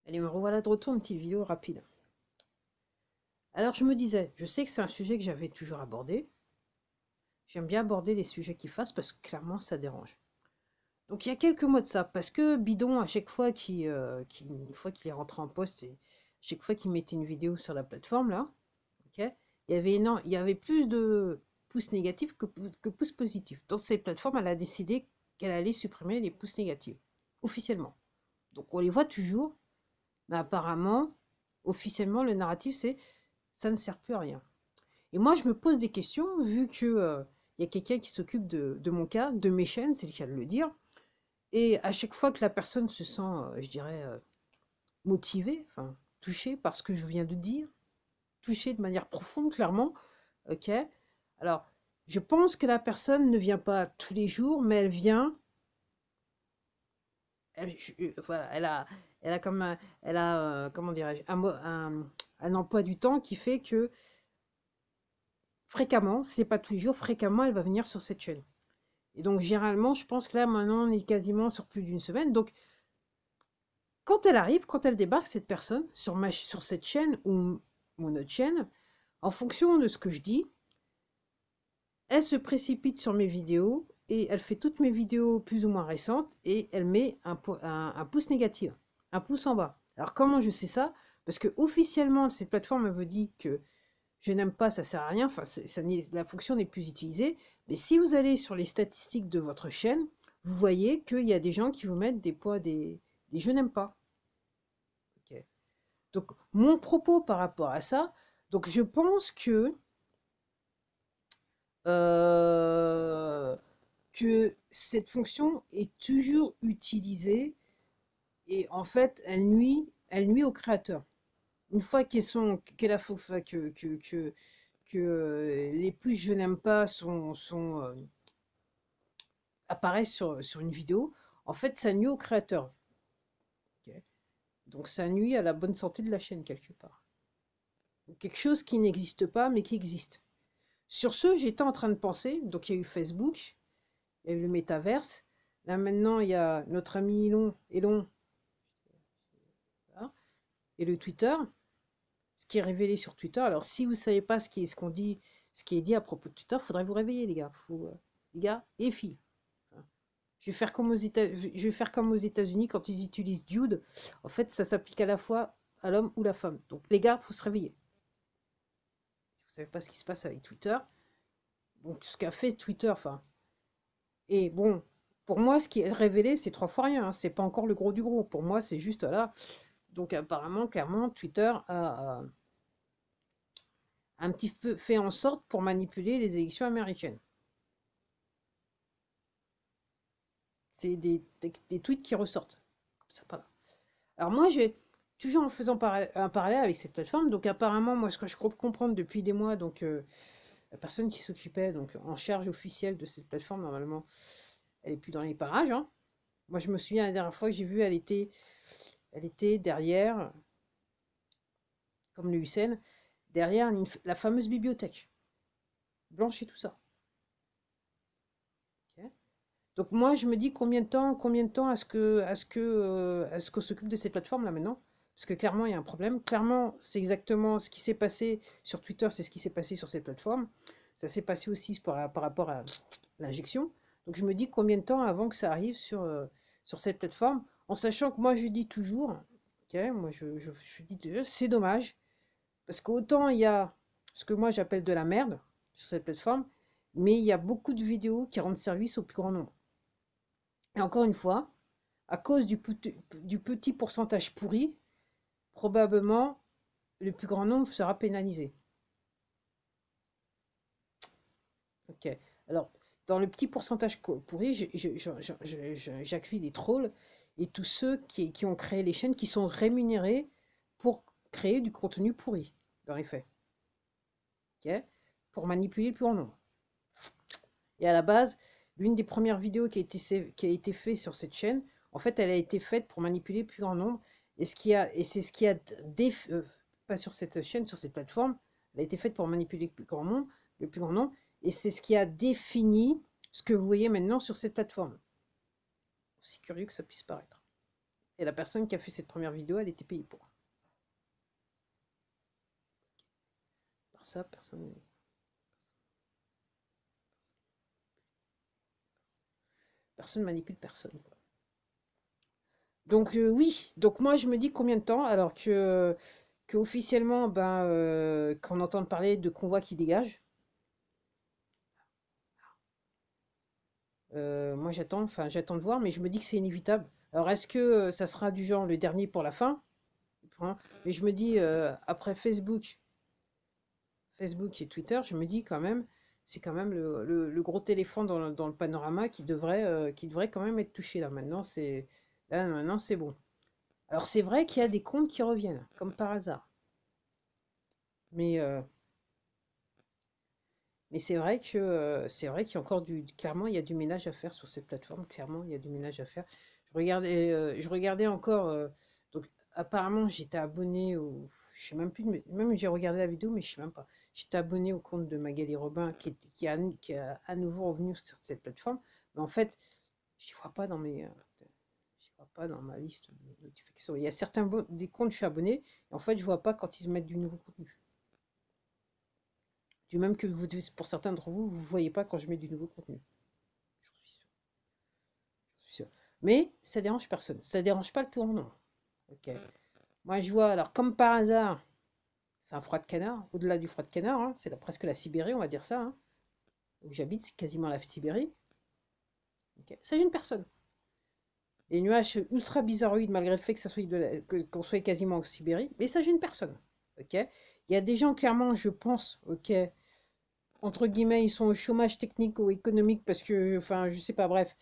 Allez, me revoilà de retour, une petite vidéo rapide. Alors, je me disais, je sais que c'est un sujet que j'avais toujours abordé. J'aime bien aborder les sujets qui fassent parce que clairement, ça dérange. Donc, il y a quelques mois de ça, parce que Bidon, à chaque fois une fois qu'il est rentré en poste, et chaque fois qu'il mettait une vidéo sur la plateforme, là, ok, il y avait plus de pouces négatifs que pouces positifs. Donc, cette plateforme, elle a décidé qu'elle allait supprimer les pouces négatifs, officiellement. Donc, on les voit toujours, mais apparemment, officiellement, le narratif, c'est ça ne sert plus à rien. Et moi, je me pose des questions, vu que y a quelqu'un qui s'occupe de mon cas, de mes chaînes, c'est le cas de le dire. Et à chaque fois que la personne se sent, je dirais, motivée, enfin, touchée par ce que je viens de dire, touchée de manière profonde, clairement, ok. Alors, je pense que la personne ne vient pas tous les jours, mais elle vient, voilà, elle a comme, elle a, comment dirais-je, un emploi du temps qui fait que fréquemment, si c'est pas tous les jours, fréquemment, elle va venir sur cette chaîne. Et donc, généralement, je pense que là, maintenant, on est quasiment sur plus d'une semaine. Donc, quand elle arrive, quand elle débarque, cette personne, sur cette chaîne ou mon autre chaîne, en fonction de ce que je dis, elle se précipite sur mes vidéos et elle fait toutes mes vidéos plus ou moins récentes et elle met un pouce négatif, un pouce en bas. Alors, comment je sais ça? Parce que officiellement, cette plateforme me dit que je n'aime pas, ça sert à rien, enfin, la fonction n'est plus utilisée. Mais si vous allez sur les statistiques de votre chaîne, vous voyez qu'il y a des gens qui vous mettent des je n'aime pas. Ok. Donc, mon propos par rapport à ça, donc je pense euh, que cette fonction est toujours utilisée et en fait, elle nuit aux créateurs. Une fois qu'elle a que les plus je n'aime pas apparaissent sur une vidéo, en fait, ça nuit au créateur. Ok. Donc, ça nuit à la bonne santé de la chaîne, quelque part. Donc, quelque chose qui n'existe pas, mais qui existe. Sur ce, j'étais en train de penser, donc il y a eu Facebook, il y a eu le métaverse. Là, maintenant, il y a notre ami Elon hein, et le Twitter, ce qui est révélé sur Twitter. Alors, si vous ne savez pas ce qui est dit à propos de Twitter, il faudrait vous réveiller, les gars. Les gars et filles. Je vais faire comme aux États-Unis quand ils utilisent Jude. En fait, ça s'applique à la fois à l'homme ou la femme. Donc, les gars, il faut se réveiller. Si vous ne savez pas ce qui se passe avec Twitter, donc ce qu'a fait Twitter, enfin. Et bon, pour moi, ce qui est révélé, c'est trois fois rien. Hein. C'est pas encore le gros du gros. Pour moi, c'est juste là. Donc, apparemment, clairement, Twitter a un petit peu fait en sorte pour manipuler les élections américaines. C'est des tweets qui ressortent. Comme ça, pas là. Alors moi, j'ai toujours en faisant un parallèle avec cette plateforme. Donc apparemment, moi, ce que je crois comprendre depuis des mois, donc la personne qui s'occupait, donc en charge officielle de cette plateforme, normalement, elle est plus dans les parages. Hein. Moi, je me souviens la dernière fois que j'ai vu, elle était derrière, comme le Hussein, derrière la fameuse bibliothèque, blanche et tout ça. Ok. Donc moi, je me dis combien de temps est-ce qu'on s'occupe de ces plateformes-là maintenant? Parce que clairement, il y a un problème. Clairement, c'est exactement ce qui s'est passé sur Twitter, c'est ce qui s'est passé sur ces plateformes. Ça s'est passé aussi par rapport à l'injection. Donc je me dis combien de temps avant que ça arrive sur cette plateforme, en sachant que moi, je dis toujours, ok, moi, je dis toujours, c'est dommage, parce qu'autant il y a ce que moi j'appelle de la merde sur cette plateforme, mais il y a beaucoup de vidéos qui rendent service au plus grand nombre. Et encore une fois, à cause du petit pourcentage pourri, probablement le plus grand nombre sera pénalisé. Ok. Alors, dans le petit pourcentage pourri, j'inclus les trolls et tous ceux qui ont créé les chaînes qui sont rémunérés pour créer du contenu pourri, dans les faits. Ok. Pour manipuler le plus grand nombre. Et à la base, l'une des premières vidéos qui a été faite sur cette chaîne, en fait, elle a été faite pour manipuler le plus grand nombre. Et c'est ce qui a pas sur cette chaîne, sur cette plateforme, elle a été faite pour manipuler le plus grand nombre, et c'est ce qui a défini ce que vous voyez maintenant sur cette plateforme. Aussi curieux que ça puisse paraître. Et la personne qui a fait cette première vidéo, elle était payée pour. Par ça, personne manipule personne, quoi. Donc oui, donc moi je me dis combien de temps, alors que officiellement, ben, qu'on entend parler de convois qui dégagent. Moi j'attends de voir, mais je me dis que c'est inévitable. Alors est-ce que ça sera du genre le dernier pour la fin? Hein. Mais je me dis, après Facebook et Twitter, je me dis quand même, c'est quand même le gros téléphone dans le panorama qui devrait quand même être touché là. Maintenant, c'est bon. Alors c'est vrai qu'il y a des comptes qui reviennent, comme par hasard. Mais, euh, mais c'est vrai qu'il y a encore clairement, il y a du ménage à faire sur cette plateforme. Clairement, il y a du ménage à faire. Je regardais encore. Donc, apparemment, j'étais abonné au. Je sais même plus. Même j'ai regardé la vidéo, mais je sais même pas. J'étais abonné au compte de Magali Robin qui a à nouveau revenu sur cette plateforme. Mais en fait, je ne vois pas dans je vois pas dans ma liste de notifications. Il y a des comptes, je suis abonné. Et en fait, je vois pas quand ils mettent du nouveau contenu. Du même que pour certains d'entre vous, vous ne voyez pas quand je mets du nouveau contenu. J'en suis sûr. J'en suis sûr. Mais ça dérange personne. Ça dérange pas le plus grand nombre. Ok. Moi, je vois, alors comme par hasard, c'est un froid de canard, au-delà du froid de canard, hein, c'est presque la Sibérie, on va dire ça. Hein. Où j'habite, c'est quasiment la Sibérie. Okay. Ça gêne personne. Les nuages ultra bizarroïdes, malgré le fait que qu'on soit quasiment en Sibérie, mais ça gêne personne. Ok. Il y a des gens, clairement, je pense, ok, entre guillemets, ils sont au chômage technique ou économique parce que, enfin, je sais pas, bref.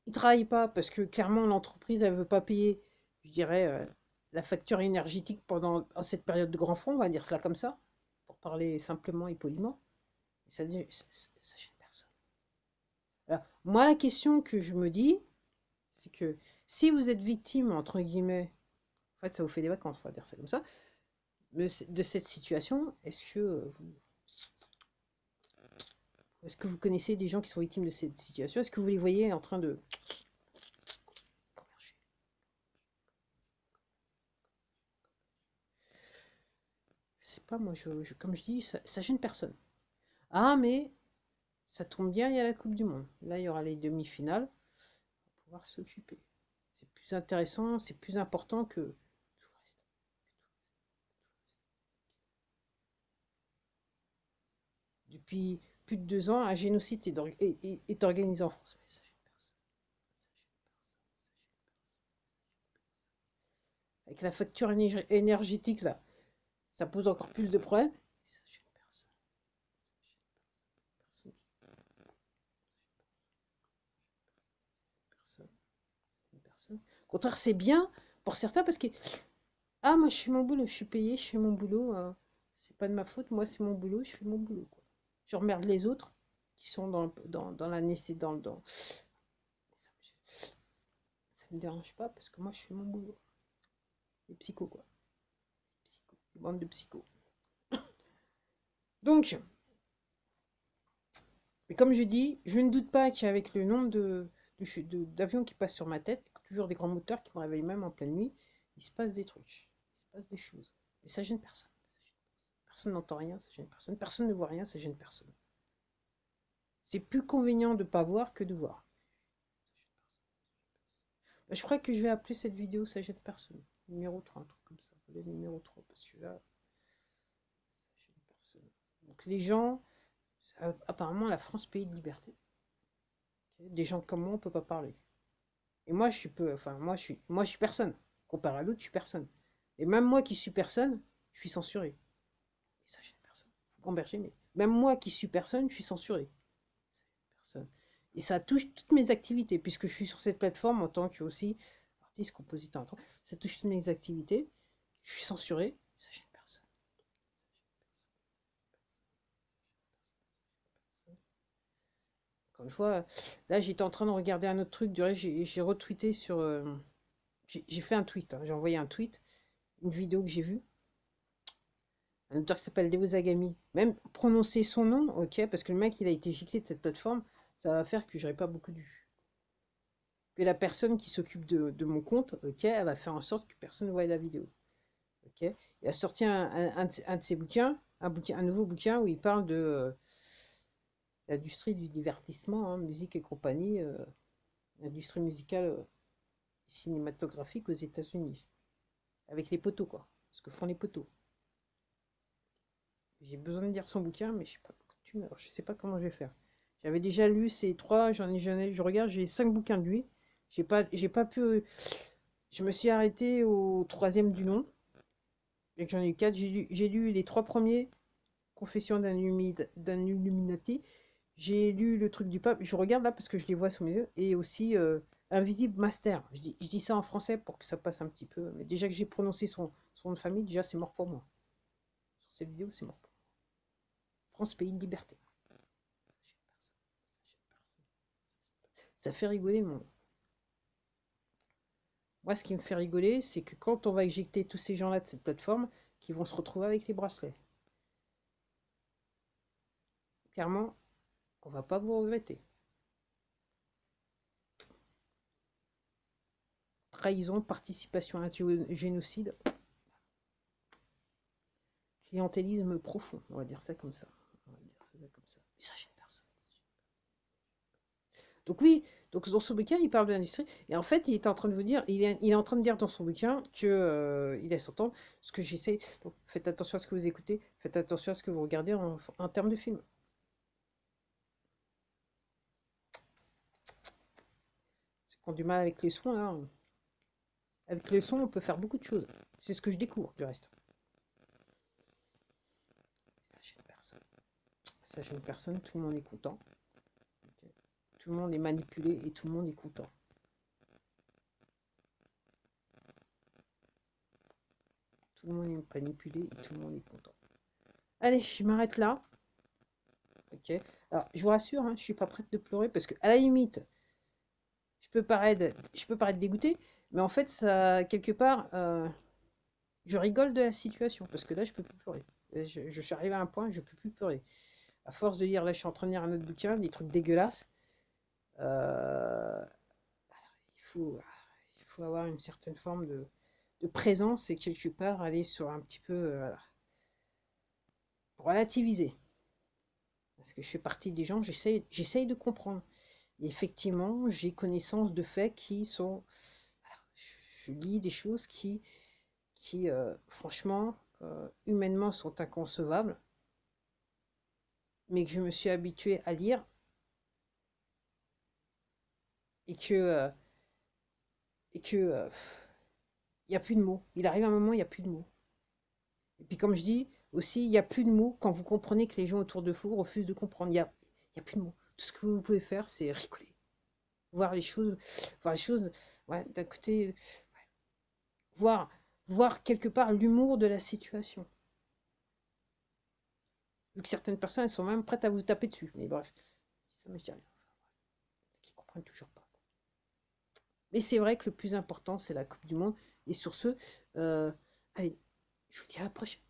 Ils travaillent pas parce que clairement l'entreprise elle veut pas payer, je dirais, la facture énergétique pendant cette période de grand fond, on va dire cela comme ça, pour parler simplement et poliment. Et ça gêne personne. Alors, moi, la question que je me dis, c'est que si vous êtes victime, entre guillemets, en fait, ça vous fait des vacances, on va dire ça comme ça, de cette situation, est-ce que vous connaissez des gens qui sont victimes de cette situation? Est-ce que vous les voyez en train de... Je sais pas, moi, comme je dis, ça gêne personne. Ah, mais ça tombe bien, il y a la Coupe du Monde. Là, il y aura les demi-finales. On va pouvoir s'occuper. C'est plus intéressant, c'est plus important que tout le reste. Depuis plus de 2 ans, un génocide est organisé en France. Mais ça gêne personne. Avec la facture énergétique, là, ça pose encore plus de problèmes. Mais ça gêne personne. Personne. Personne. Personne. Au contraire, c'est bien pour certains parce que ah, moi, je fais mon boulot, je suis payée, je fais mon boulot. C'est pas de ma faute, moi, c'est mon boulot, je fais mon boulot. Quoi. Je remerde les autres qui sont dans la nécessité, ça me dérange pas parce que moi, je fais mon boulot. Les psychos, quoi. Les bandes de psychos. Donc, mais comme je dis, je ne doute pas qu'avec le nombre d'avions qui passent sur ma tête, toujours des grands moteurs qui me réveillent même en pleine nuit, il se passe des trucs, il se passe des choses. Et ça gêne personne. Personne n'entend rien, ça gêne personne. Personne ne voit rien, ça gêne personne. C'est plus convenient de ne pas voir que de voir. Bah, je crois que je vais appeler cette vidéo ça gêne personne. Numéro 3, un truc comme ça. Le numéro 3, parce que là, ça gêne personne. Donc les gens, apparemment la France, pays de liberté. Okay. Des gens comme moi, on ne peut pas parler. Et moi, moi, je suis personne. Comparé à l'autre, je suis personne. Et même moi qui suis personne, je suis censuré. Et ça gêne personne. Faut gamberger, mais même moi qui suis personne, je suis censuré. Personne. Et ça touche toutes mes activités, puisque je suis sur cette plateforme en tant que aussi artiste, compositeur. Ça touche toutes mes activités. Je suis censuré, ça gêne personne. Encore une fois, là j'étais en train de regarder un autre truc. J'ai retweeté sur. J'ai fait un tweet, hein, j'ai envoyé un tweet, une vidéo que j'ai vue. Un auteur qui s'appelle Devo Zagami. Même prononcer son nom, ok, parce que le mec il a été giclé de cette plateforme, ça va faire que j'aurai pas beaucoup de vues. que la personne qui s'occupe de mon compte, ok, elle va faire en sorte que personne ne voie la vidéo. Ok. Il a sorti un de ses bouquins, un nouveau bouquin où il parle de l'industrie du divertissement, hein, musique et compagnie, l'industrie musicale cinématographique aux États-Unis. Avec les poteaux, quoi. Ce que font les poteaux. J'ai besoin de lire son bouquin, mais je sais pas, je sais pas comment je vais faire. J'avais déjà lu ces trois, je regarde, j'ai 5 bouquins de lui. J'ai pas pu. Je me suis arrêtée au troisième du nom. Et que j'en ai eu 4. J'ai lu les 3 premiers, Confession d'un Illuminati. J'ai lu le truc du pape. Je regarde là parce que je les vois sous mes yeux. Et aussi Invisible Master. Je dis ça en français pour que ça passe un petit peu. Mais déjà que j'ai prononcé son nom de famille, déjà c'est mort pour moi. Sur cette vidéo, c'est mort pour moi. France, pays de liberté. Ça fait rigoler le monde. Moi, ce qui me fait rigoler, c'est que quand on va éjecter tous ces gens-là de cette plateforme, qui vont se retrouver avec les bracelets. Clairement, on va pas vous regretter. Trahison, participation à un génocide, clientélisme profond, on va dire ça comme ça. On va dire ça comme ça. Mais ça gêne personne. Donc oui, donc dans son bouquin, il parle de l'industrie. Et en fait, il est en train de vous dire, il est en train de dire dans son bouquin que il laisse entendre ce que j'essaie. Donc faites attention à ce que vous écoutez, faites attention à ce que vous regardez en termes de film. Ceux qui ont du mal avec les sons, là, avec les sons, on peut faire beaucoup de choses. C'est ce que je découvre, du reste. Ça gêne personne. Ça gêne personne, tout le monde est content. Tout le monde est manipulé et tout le monde est content. Tout le monde est manipulé et tout le monde est content. Allez, je m'arrête là. Ok. Alors, je vous rassure, hein, je suis pas prête de pleurer parce que, à la limite, je peux paraître dégoûtée, mais en fait, ça, quelque part, je rigole de la situation parce que là, je peux plus pleurer. Je suis arrivé à un point, je peux plus pleurer. À force de lire, là, je suis en train de lire un autre bouquin, des trucs dégueulasses. Euh, il faut avoir une certaine forme de présence et quelque part aller sur un petit peu pour relativiser. Parce que je fais partie des gens, j'essaye de comprendre. Et effectivement, j'ai connaissance de faits qui sont... Je lis des choses qui franchement, humainement, sont inconcevables, mais que je me suis habituée à lire et que... il n'y a plus de mots. Il arrive un moment, il n'y a plus de mots. Et puis comme je dis, aussi, il n'y a plus de mots quand vous comprenez que les gens autour de vous refusent de comprendre. Il y a plus de mots. Tout ce que vous pouvez faire, c'est rigoler. Voir les choses, ouais, d'un côté, voir quelque part l'humour de la situation. Vu que certaines personnes, elles sont même prêtes à vous taper dessus. Mais bref, ça me dit rien. Qui comprennent toujours pas. Mais c'est vrai que le plus important, c'est la Coupe du Monde. Et sur ce, allez, je vous dis à la prochaine.